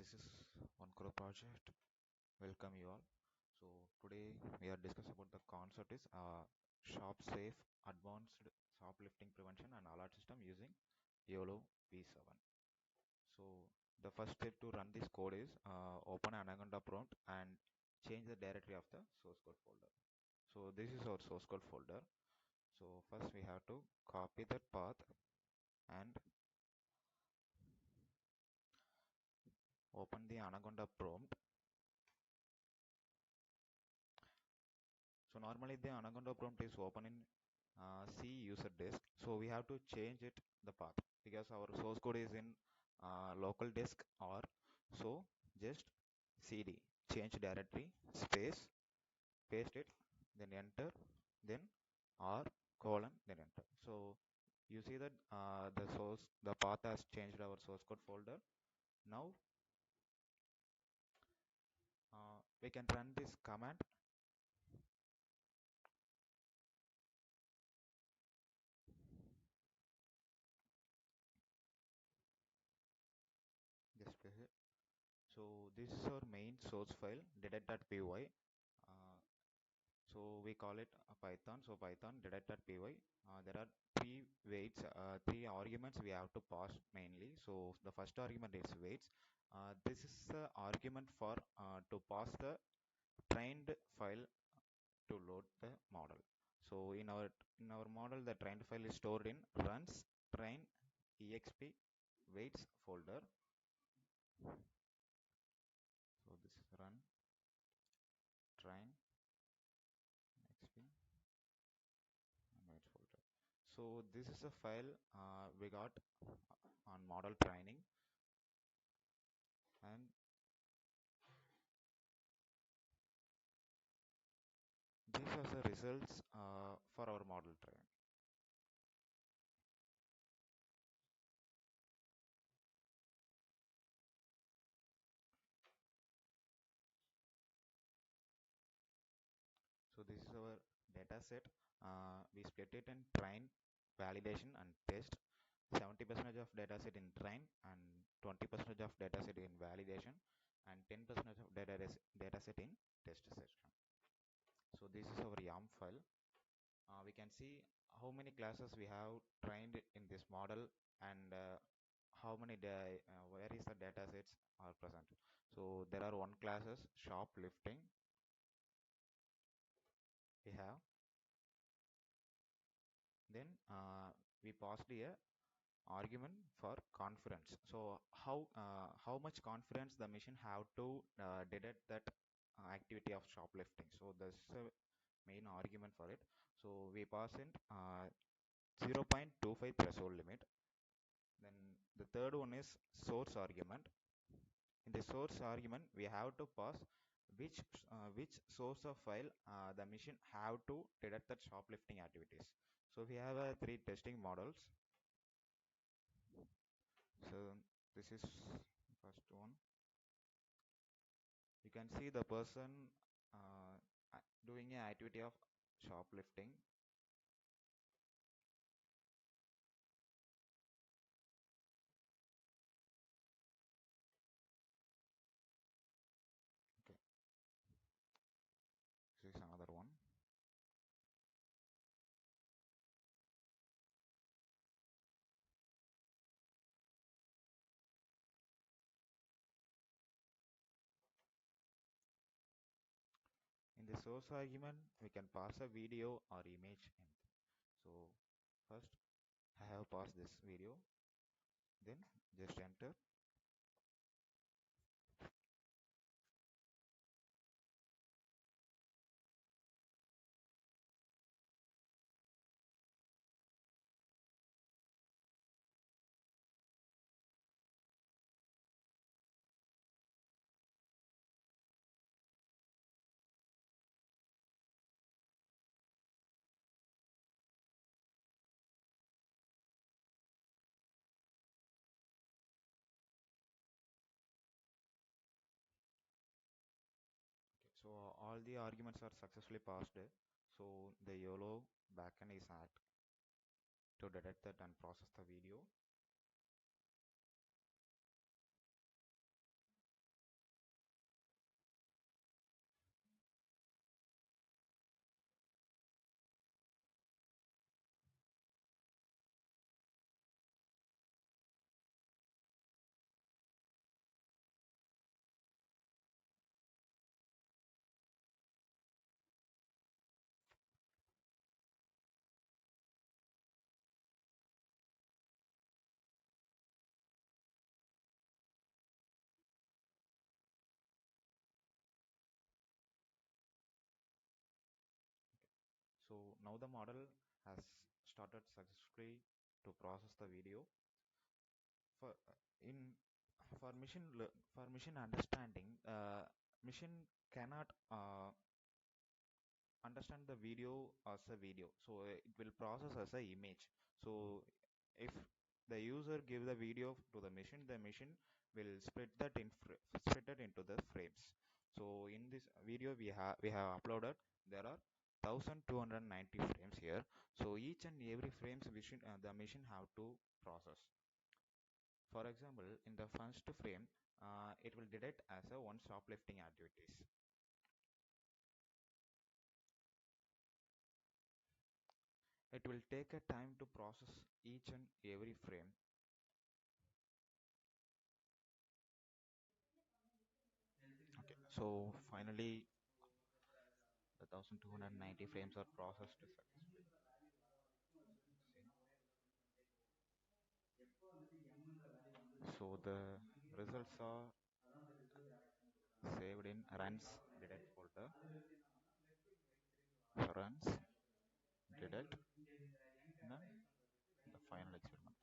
This is one crore project. Welcome you all. So today we are discussing about the concept is shop safe advanced shoplifting prevention and alert system using YOLO V7. So the first step to run this code is open Anaconda prompt and change the directory of the source code folder. So this is our source code folder. So first we have to copy that path and open the Anaconda prompt. So normally the Anaconda prompt is open in C user disk. So we have to change it the path because our source code is in local disk or so just cd change directory space paste it then enter then r colon then enter. So you see that the path has changed our source code folder. Now we can run this command. Just press it. So this is our main source file detect.py. So we call it a Python. So Python detect.py. There are three arguments we have to pass mainly. So the first argument is weights. This is the argument for to pass the trained file to load the model. So in our model, the trained file is stored in runs train exp weights folder. So this is run train exp and weights folder. So this is a file we got on model training, and these are the results for our model training. So this is our data set. We split it in train, validation and test. 70% of data set in train and 20% of data set in validation and 10% of data set in test section. So this is our YAM file. We can see how many classes we have trained in this model and how many where is the data sets are present. So there are one classes shoplifting we have. Then we passed a argument for confidence. So how much confidence the machine have to detect that activity of shoplifting. So that's the main argument for it. So we pass in 0.25 threshold limit. Then the third one is source argument. In the source argument, we have to pass which source of file the machine have to detect that shoplifting activities. So we have three testing models. So this is first one. You can see the person doing an activity of shoplifting. Okay, this is another one. In the source argument, we can pass a video or image. So first, I have passed this video. Then just enter. So all the arguments are successfully passed. So the YOLO backend is at to detect that and process the video. now the model has started successfully to process the video. For in for machine understanding, machine cannot understand the video as a video, so it will process as a image. So if the user give the video to the machine will split it into the frames. So in this video we have uploaded, there are 1290 frames here. So each and every frames the machine have to process. For example, in the first frame, it will detect as a one shoplifting activities. It will take a time to process each and every frame. Okay, so finally the 1290 frames are processed successfully. So the results are saved in runs detect folder. Runs detect and then the final experiment.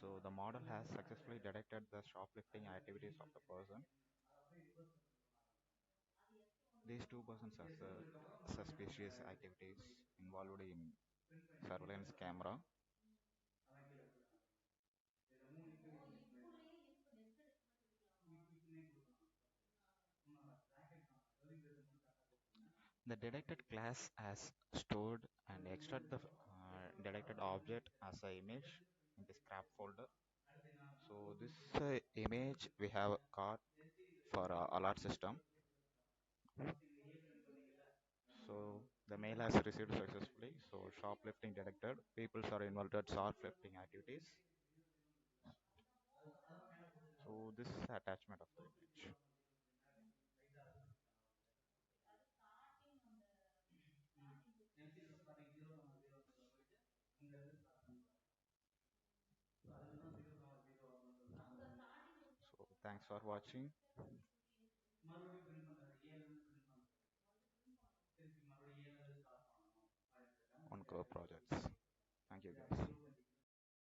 So the model has successfully detected the shoplifting activities of the person. These two persons are suspicious activities involved in surveillance camera. The detected class has stored and extract the detected object as an image in the scrap folder. So this image we have got for alert system. So the mail has received successfully. So shoplifting detected. People are involved in shoplifting activities. So this is attachment of the image. So thanks for watching on Grow projects. Thank you guys.